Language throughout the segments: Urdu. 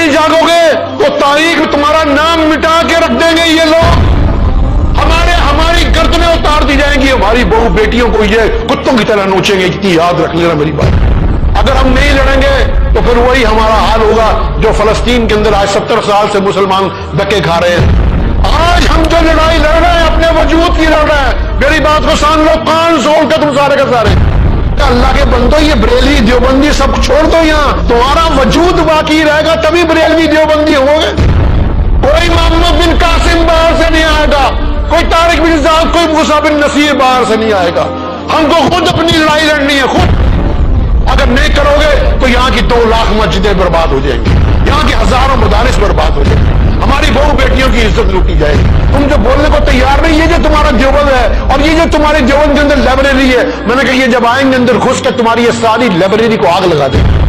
نہیں جاگوگے تو تاریخ میں تمہارا نام مٹا کے رکھ دیں گے یہ لوگ. ہماری گردنیں اتار دی جائیں گی. ہماری بہو بیٹیوں کو یہ کتوں کی طرح نوچیں گے. اتنی یاد رکھ لینا میری بات. اگر ہم نہیں لڑیں گے تو پھر وہی ہمارا حال ہوگا جو فلسطین کے اندر آج 70 سال سے مسلمان دھکے کھا رہے ہیں. آج ہم جو لڑائی لڑ رہے ہیں اپنے وجود کی لڑ رہے ہیں. میری بات کو سان لو, کان سوڑ کے تم سارے کے سارے اللہ کے بندو, یہ بریلوی دیوبندی سب چھوڑ دو. یہاں تمہارا وجود باقی رہے گا تبھی بریلوی دیوبندی ہوگے. کوئی محمد بن قاسم باہر سے نہیں آئے گا, کوئی طارق بن زیاد, کوئی موسیٰ بن نصیر باہر سے نہیں آئے گا. ہم کو خود اپنی لڑائی لڑنی ہے, خود. اگر نہیں کرو گے تو یہاں کی 2 لاکھ مسجدیں برباد ہو جائیں گی, یہاں کے ہزاروں مدارس برباد ہو جائیں گے, ہماری بہو بیٹیوں کی عزت لوٹی جائے گی. تم جو بولنے کو تیار نہیں, یہ جو تمہارا دیوبند ہے اور یہ جو تمہارے دیوبند کے اندر لائبریری ہے, میں نے کہا یہ جب آئیں گے اندر گھس کے تمہاری یہ ساری لائبریری کو آگ لگا دیں گے.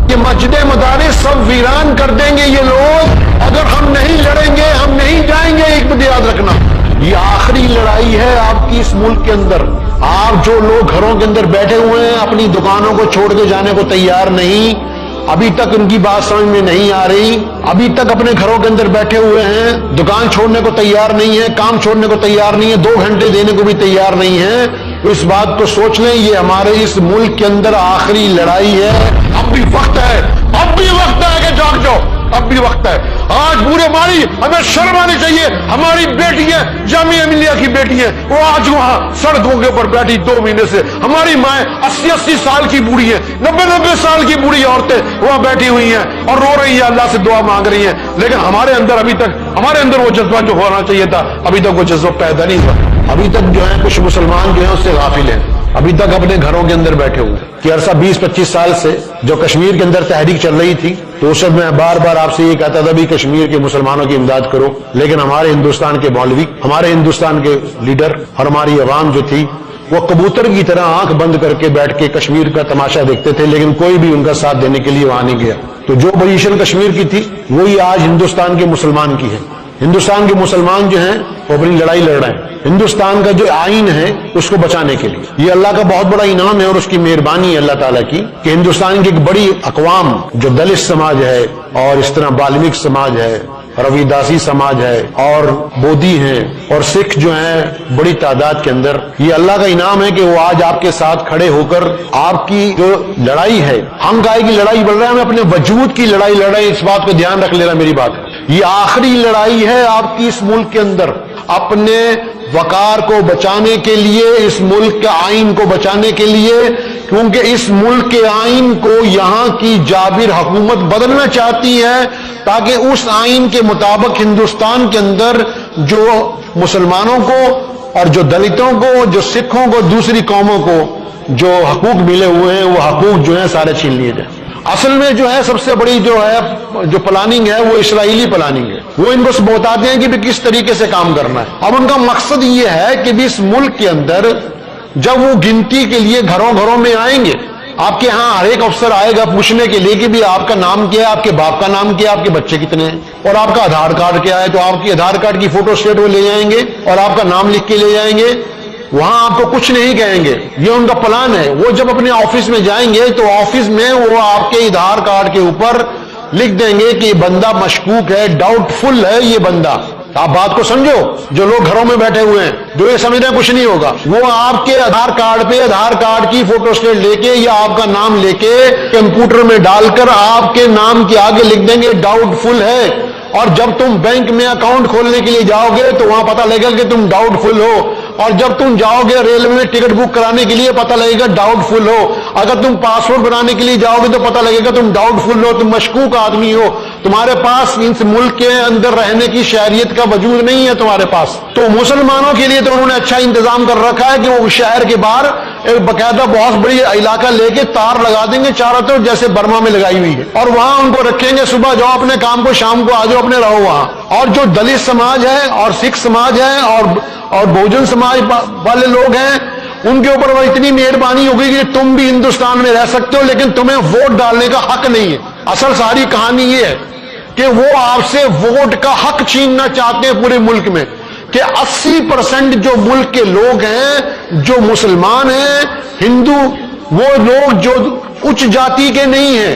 یہ مسجدیں مدارس سب ویران کر دیں گے یہ لوگ. اگر ہم نہیں لڑیں گے, ہم نہیں جائیں گے. ایک بات یاد رکھنا, یہ آخری لڑائی ہے آپ کی اس ملک کے اندر. آپ جو لوگ گھروں کے اندر بیٹھے ہوئے ہیں, اپنی دکانوں کو چھوڑ کے جانے کو تیار نہیں, ابھی تک ان کی بات سمجھ میں نہیں آ رہی, ابھی تک اپنے گھروں کے اندر بیٹھے ہوئے ہیں, دکان چھوڑنے کو تیار نہیں ہے, کام چھوڑنے کو تیار نہیں ہے, 2 گھنٹے دینے کو بھی تیار نہیں ہے, اس بات کو سوچ لیں یہ ہمارے اس ملک کے اندر آخری لڑائی ہے. اب بھی وقت ہے, اب بھی وقت ہے کہ جاگ جاؤ, اب بھی وقت ہے. آج پورے ماری ہمیں شرم آنی چاہیے. ہماری بیٹیاں, جامعہ ملیہ کی بیٹیاں, وہ آج وہاں سڑکوں کے اوپر بیٹھی 2 مہینے سے. ہماری مائیں 80 سال کی بوڑھی ہیں, 90 سال کی بوڑھی عورتیں وہاں بیٹھی ہوئی ہیں اور رو رہی ہیں, اللہ سے دعا مانگ رہی ہیں. لیکن ہمارے اندر ابھی تک, ہمارے اندر وہ جذبہ جو ہونا چاہیے تھا, ابھی تک وہ جذبہ پیدا نہیں ہوا. ابھی تک جو ہے کچھ مسلمان جو ہیں اس سے غافل ہیں, ابھی تک اپنے گھروں کے اندر بیٹھے ہوئے کہ عرصہ 20-25 سال سے جو کشمیر کے اندر تحریک چل رہی تھی تو اس وقت میں بار بار آپ سے یہ کہتا تھا بھی کشمیر کے مسلمانوں کی امداد کرو. لیکن ہمارے ہندوستان کے مولوی, ہمارے ہندوستان کے لیڈر اور ہماری عوام جو تھی وہ کبوتر کی طرح آنکھ بند کر کے بیٹھ کے کشمیر کا تماشا دیکھتے تھے, لیکن کوئی بھی ان کا ساتھ دینے کے لیے وہاں نہیں گیا. تو جو پوزیشن کشمیر کی تھی وہی آج ہندوستان کے مسلمان کی ہے. ہندوستان کے مسلمان جو ہیں وہ اپنی لڑائی لڑ رہے ہیں ہندوستان کا جو آئین ہے اس کو بچانے کے لیے. یہ اللہ کا بہت بڑا انعام ہے اور اس کی مہربانی ہے اللہ تعالیٰ کی کہ ہندوستان کی ایک بڑی اقوام جو دلت سماج ہے اور اس طرح بالمیک سماج ہے, روی داسی سماج ہے اور بودھی ہیں اور سکھ جو ہیں بڑی تعداد کے اندر, یہ اللہ کا انعام ہے کہ وہ آج آپ کے ساتھ کھڑے ہو کر آپ کی جو لڑائی ہے, ہم گائے کی لڑائی لڑ رہے ہیں, ہم اپنے وجود کی لڑائی لڑ رہے ہیں. اس بات کو دھیان رکھ لینا میری بات. یہ آخری لڑائی ہے آپ کی اس ملک کے اندر, اپنے وقار کو بچانے کے لیے, اس ملک کے آئین کو بچانے کے لیے, کیونکہ اس ملک کے آئین کو یہاں کی جابر حکومت بدلنا چاہتی ہے تاکہ اس آئین کے مطابق ہندوستان کے اندر جو مسلمانوں کو اور جو دلتوں کو, جو سکھوں کو, دوسری قوموں کو جو حقوق ملے ہوئے ہیں وہ حقوق جو ہیں سارے چھین لیے جائیں. اصل میں جو ہے سب سے بڑی جو ہے جو پلاننگ ہے وہ اسرائیلی پلاننگ ہے. وہ ان کو بتاتے ہیں کہ بھی کس طریقے سے کام کرنا ہے. اب ان کا مقصد یہ ہے کہ بھی اس ملک کے اندر جب وہ گنتی کے لیے گھروں گھروں میں آئیں گے, آپ کے ہاں ہر ایک افسر آئے گا پوچھنے کے لیے کہ بھی آپ کا نام کیا ہے, آپ کے باپ کا نام کیا ہے, آپ کے بچے کتنے ہیں اور آپ کا آدھار کارڈ کیا ہے. تو آپ کی آدھار کارڈ کی فوٹو اسٹیٹ وہ لے جائیں گے اور آپ کا نام لکھ کے لے جائیں گے. وہاں آپ کو کچھ نہیں کہیں گے, یہ ان کا پلان ہے. وہ جب اپنے آفس میں جائیں گے تو آفس میں وہ آپ کے آدھار کارڈ کے اوپر لکھ دیں گے کہ یہ بندہ مشکوک ہے, ڈاؤٹ فل ہے یہ بندہ. آپ بات کو سمجھو, جو لوگ گھروں میں بیٹھے ہوئے ہیں جو یہ سمجھ رہے ہیں کچھ نہیں ہوگا, وہ آپ کے آدھار کارڈ پہ آدھار کارڈ کی فوٹو اسٹیٹ لے کے یا آپ کا نام لے کے کمپیوٹر میں ڈال کر آپ کے نام کے آگے لکھ دیں گے ڈاؤٹ فل ہے. اور جب تم بینک میں اکاؤنٹ کھولنے کے لیے جاؤ گے تو وہاں پتہ لگے گا کہ تم ڈاؤٹ فل ہو. اور جب تم جاؤ گے ریلوے میں ٹکٹ بک کرانے کے لیے پتہ لگے گا ڈاؤٹ فل ہو. اگر تم پاسپورٹ بنانے کے لیے جاؤ گے تو پتہ لگے گا تم ڈاؤٹ فل ہو, تم مشکوک آدمی ہو, تمہارے پاس اس ملک کے اندر رہنے کی شہریت کا وجود نہیں ہے تمہارے پاس. تو مسلمانوں کے لیے تو انہوں نے اچھا انتظام کر رکھا ہے کہ وہ شہر کے باہر ایک باقاعدہ بہت بڑی علاقہ لے کے تار لگا دیں گے چاروں طرف جیسے برما میں لگائی ہوئی ہے, اور وہاں ان کو رکھیں گے, صبح جاؤ اپنے کام کو, شام کو آ جاؤ اپنے رہو وہاں. اور جو دلت سماج ہے اور سکھ سماج ہے اور بہوجن سماج والے لوگ ہیں, ان کے اوپر وہ اتنی مہربانی ہوگی کہ تم بھی ہندوستان میں رہ سکتے ہو لیکن تمہیں ووٹ ڈالنے کا حق نہیں ہے. اصل ساری کہانی یہ ہے کہ وہ آپ سے ووٹ کا حق چھیننا چاہتے ہیں پورے ملک میں, کہ 80% جو ملک کے لوگ ہیں جو مسلمان ہیں, ہندو, وہ لوگ جو اچ جاتی کے نہیں ہیں,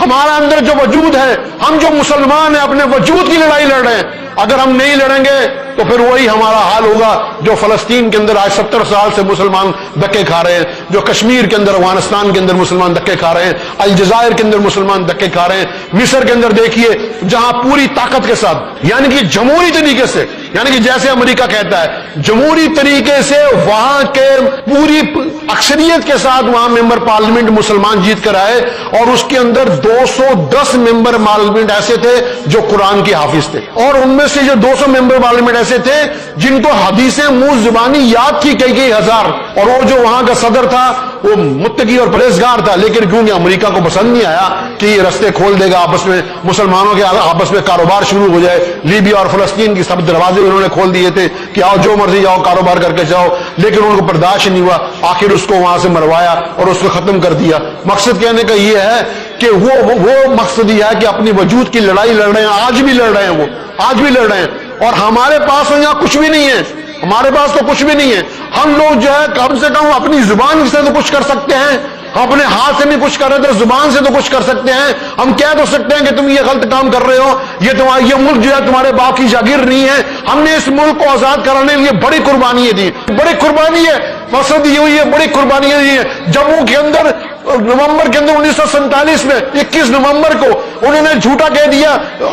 ہمارا اندر جو وجود ہے، ہم جو مسلمان ہیں اپنے وجود کی لڑائی لڑ رہے ہیں. اگر ہم نہیں لڑیں گے تو پھر وہی ہمارا حال ہوگا جو فلسطین کے اندر آج 70 سال سے مسلمان دھکے کھا رہے ہیں، جو کشمیر کے اندر، افغانستان کے اندر مسلمان دھکے کھا رہے ہیں، الجزائر کے اندر مسلمان دھکے کھا رہے ہیں، مصر کے اندر دیکھیے جہاں پوری طاقت کے ساتھ، یعنی کہ جمہوری طریقے سے، یعنی کہ جیسے امریکہ کہتا ہے جمہوری طریقے سے وہاں کے پوری اکثریت کے ساتھ وہاں ممبر پارلیمنٹ مسلمان جیت کر آئے، اور اس کے اندر 210 ممبر پارلیمنٹ ایسے تھے جو قرآن کے حافظ تھے، اور ان میں سے جو 200 ممبر پارلیمنٹ ایسے تھے جن کو حدیثیں منہ زبانی یاد تھی کئی ہزار، اور وہ جو وہاں کا صدر تھا وہ متقی اور پرہیزگار تھا، لیکن کیونکہ امریکہ کو پسند نہیں آیا کہ یہ رستے کھول دے گا آپس میں، مسلمانوں کے آپس میں کاروبار شروع ہو جائے، لیبیا اور فلسطین کی سب دروازے انہوں نے کھول دیے تھے کہ آؤ جو مرضی جاؤ کاروبار کر کے جاؤ، لیکن ان کو برداشت نہیں ہوا، آخر اس کو وہاں سے مروایا اور اس کو ختم کر دیا. مقصد کہنے کا یہ ہے کہ وہ مقصد یہ ہے کہ اپنی وجود کی لڑائی لڑ رہے ہیں، آج بھی لڑ رہے ہیں، وہ آج بھی لڑ رہے ہیں، اور ہمارے پاس یہاں کچھ بھی نہیں ہے، ہمارے پاس تو کچھ بھی نہیں ہے. ہم لوگ جو ہے کم سے کم اپنی زبان سے تو کچھ کر سکتے ہیں، ہم اپنے ہاتھ سے نہیں کچھ کر رہے تو زبان سے تو کچھ کر سکتے ہیں. ہم کہہ تو سکتے ہیں کہ تم یہ غلط کام کر رہے ہو، یہ ملک جو ہے تمہارے باپ کی جاگیر نہیں ہے، ہم نے اس ملک کو آزاد کرانے کے لیے بڑی قربانیاں دی، بڑی قربانی ہے. مقصد یہ ہوئی ہے بڑی قربانیاں دی ہیں. جموں کے اندر نومبر کے اندر 1947 میں 21 نومبر کو انہوں نے جھوٹا کہہ دیا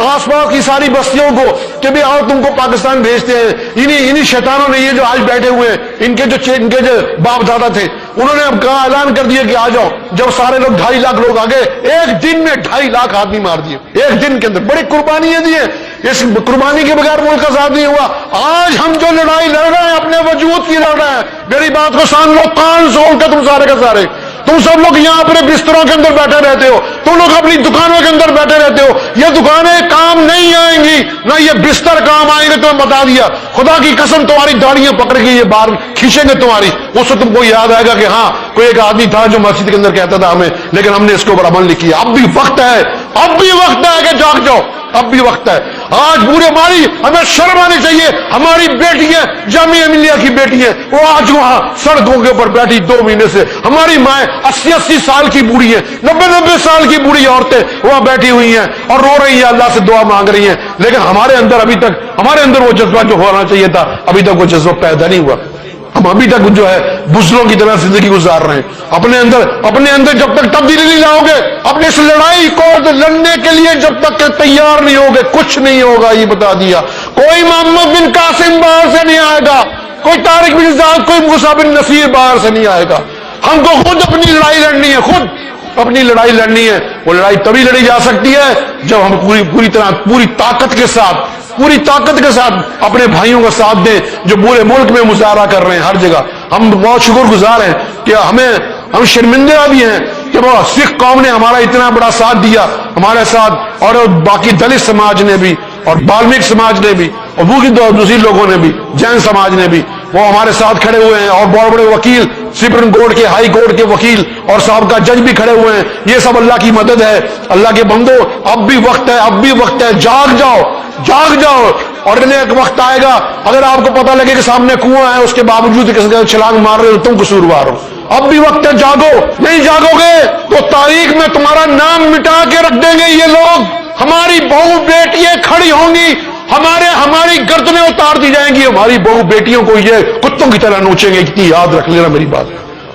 آس پاس کی ساری بستیوں کو کہ بھی آؤ تم کو پاکستان بھیجتے ہیں. انہی شیطانوں نے یہ جو آج بیٹھے ہوئے ہیں، ان کے جو باپ دادا تھے، انہوں نے اب کہا اعلان کر دیا کہ آ جاؤ. جب سارے لوگ 2.5 لاکھ لوگ آ گئے، ایک دن میں 2.5 لاکھ آدمی مار دیے، ایک دن کے اندر. بڑی قربانیاں دی ہیں، اس قربانی کے بغیر ملک آزاد نہیں ہوا. آج ہم جو لڑائی لڑ رہے ہیں اپنے وجود کی لڑ رہے ہیں. میری بات کو سان لو، کان سون کے تم سارے کے سارے، تم سب لوگ یہاں اپنے بستروں کے اندر بیٹھے رہتے ہو، تم لوگ اپنی دکانوں کے اندر بیٹھے رہتے ہو. یہ دکانیں کام نہیں آئیں گی، نہ یہ بستر کام آئیں گے. تمہیں بتا دیا، خدا کی قسم تمہاری داڑیاں پکڑ کے یہ باہر کھینچیں گے تمہاری. اس وقت تم کو یاد آئے گا کہ ہاں کوئی ایک آدمی تھا جو مسجد کے اندر کہتا تھا ہمیں، لیکن ہم نے اس کے اوپر عمل نہیں کیا. اب بھی وقت ہے، اب بھی وقت ہے کہ جاگ جاؤ، اب بھی وقت ہے. آج پورے ہمیں شرم آنی چاہیے. ہماری بیٹیاں، جامعہ ملیہ کی بیٹیاں، وہ آج وہاں سڑکوں کے اوپر بیٹھی 2 مہینے سے. ہماری مائیں 80 سال کی بوڑھی ہیں، 90 سال کی بوڑھی عورتیں وہاں بیٹھی ہوئی ہیں اور رو رہی ہیں، اللہ سے دعا مانگ رہی ہیں. لیکن ہمارے اندر ابھی تک، ہمارے اندر وہ جذبہ جو ہونا چاہیے تھا، ابھی تک وہ جذبہ پیدا نہیں ہوا. ہم ابھی تک جو ہے بزدلوں کی طرح زندگی گزار رہے ہیں. اپنے اندر جب تک تبدیلی نہیں لاؤ گے، اپنی اس لڑائی کو لڑنے کے لیے جب تک کہ تیار نہیں ہوگے، کچھ نہیں ہوگا. یہ بتا دیا، کوئی محمد بن قاسم باہر سے نہیں آئے گا، کوئی طارق بن زیاد، کوئی موسیٰ بن نصیر باہر سے نہیں آئے گا. ہم کو خود اپنی لڑائی لڑنی ہے، خود اپنی لڑائی لڑنی ہے. وہ لڑائی تبھی لڑی جا سکتی ہے جب ہم پوری طاقت کے ساتھ اپنے بھائیوں کا ساتھ دیں جو پورے ملک میں مظاہرہ کر رہے ہیں ہر جگہ. ہم بہت شکر گزار ہیں کہ ہم شرمندہ بھی ہیں کہ وہ سکھ قوم نے ہمارا اتنا بڑا ساتھ دیا ہمارے ساتھ، اور باقی دلت سماج نے بھی، اور بالمیک سماج نے بھی، اور دوسری لوگوں نے بھی، جین سماج نے بھی، وہ ہمارے ساتھ کھڑے ہوئے ہیں. اور بڑے بڑے وکیل، سپریم کورٹ کے، ہائی کورٹ کے وکیل اور صاحب کا جج بھی کھڑے ہوئے ہیں. یہ سب اللہ کی مدد ہے. اللہ کے بندو، اب بھی وقت ہے، اب بھی وقت ہے. جاگ جاؤ، جاگ جاؤ. اور انہیں ایک وقت آئے گا، اگر آپ کو پتہ لگے کہ سامنے کنواں ہے، اس کے باوجود کسی کا چھلانگ مار رہے ہو، تم قصوروار ہو. اب بھی وقت ہے، جاگو. نہیں جاگو گے تو تاریخ میں تمہارا نام مٹا کے رکھ دیں گے یہ لوگ. ہماری بہو بیٹیاں کھڑی ہوں گی، ہماری گردنیں اتار دی جائیں گی. ہماری بہو بیٹیوں کو یہ کتوں کی طرح نوچیں گے. اتنی یاد رکھ لینا میری بات،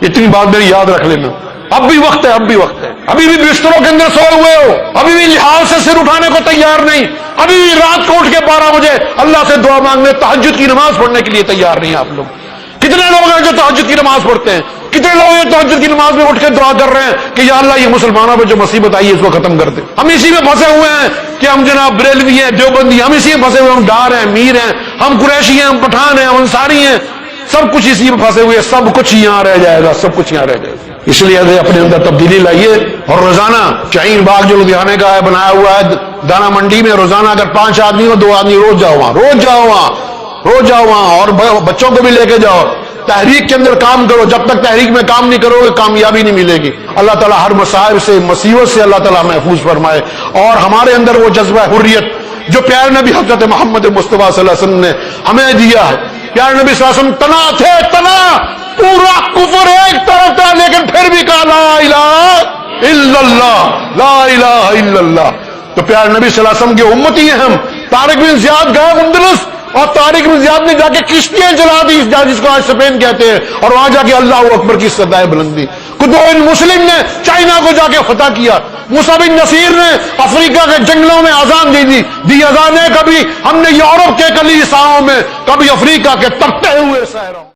اتنی بات میری یاد رکھ لینا. اب بھی وقت ہے، اب بھی وقت ہے. ابھی بھی بستروں کے اندر سوئے ہوئے ہو، ابھی بھی لحاظ سے سر اٹھانے کو تیار نہیں، ابھی بھی رات کو اٹھ کے 12 بجے اللہ سے دعا مانگنے، تہجد کی نماز پڑھنے کے لیے تیار نہیں. آپ لوگ کتنے لوگ ہیں جو تہجد کی نماز پڑھتے ہیں؟ کتنے لوگ ہیں تہجد کی نماز میں اٹھ کے دعا کر رہے ہیں کہ یا اللہ یہ مسلمانوں پہ جو مصیبت آئی ہے اس کو ختم کر دے. ہم اسی میں پھنسے ہوئے ہیں کہ ہم جناب بریلوی ہیں، دیوبندی، ہم اسی میں پھنسے ہوئے. ہم ڈار ہیں، میر ہیں، ہم قریشی ہیں، ہم پٹھان ہیں، ہم انصاری ہیں، سب کچھ اسی میں پھنسے ہوئے. سب کچھ یہاں رہ جائے گا، سب کچھ یہاں رہ جائے گا. اس لیے اپنے اندر تبدیلی لائیے. اور روزانہ شاہین باغ جو لدھیانے کا ہے بنایا ہوا ہے دانا منڈی میں، روزانہ اگر 5 آدمی ہو، 2 آدمی روز جاؤ وہاں، اور بچوں کو بھی لے کے جاؤ. تحریک کے اندر کام کرو. جب تک تحریک میں کام نہیں کرو گے کامیابی نہیں ملے گی. اللہ تعالیٰ ہر مصائب سے، مصیبت سے اللہ تعالیٰ محفوظ فرمائے. اور ہمارے اندر وہ جذبہ حریت جو پیارے نبی حضرت محمد مصطفیٰ صلی اللہ علیہ وسلم نے ہمیں دیا ہے. پیارے نبی صلی اللہ علیہ وسلم تنا تھے، تنا پورا کفر ایک طرف تھا، لیکن پھر بھی کہا لا الہ الا اللہ لا الہ الا اللہ. تو پیارے نبی صلی اللہ علیہ وسلم کے امتی ہیں ہم. طارق بن زیاد گیا اندلس اور طارق بن زیاد نے جا کے کشتیاں چلا دی جس کو آج اسپین کہتے ہیں, اور وہاں جا کے اللہ اکبر کی صدائے بلندی. قطب مسلم نے چائنا کو جا کے فتح کیا. موسیٰ بن نصیر نے افریقہ کے جنگلوں میں اذان دی اذانیں کبھی ہم نے یورپ کے کلیساؤں میں, کبھی افریقہ کے تپتے ہوئے صحراؤں.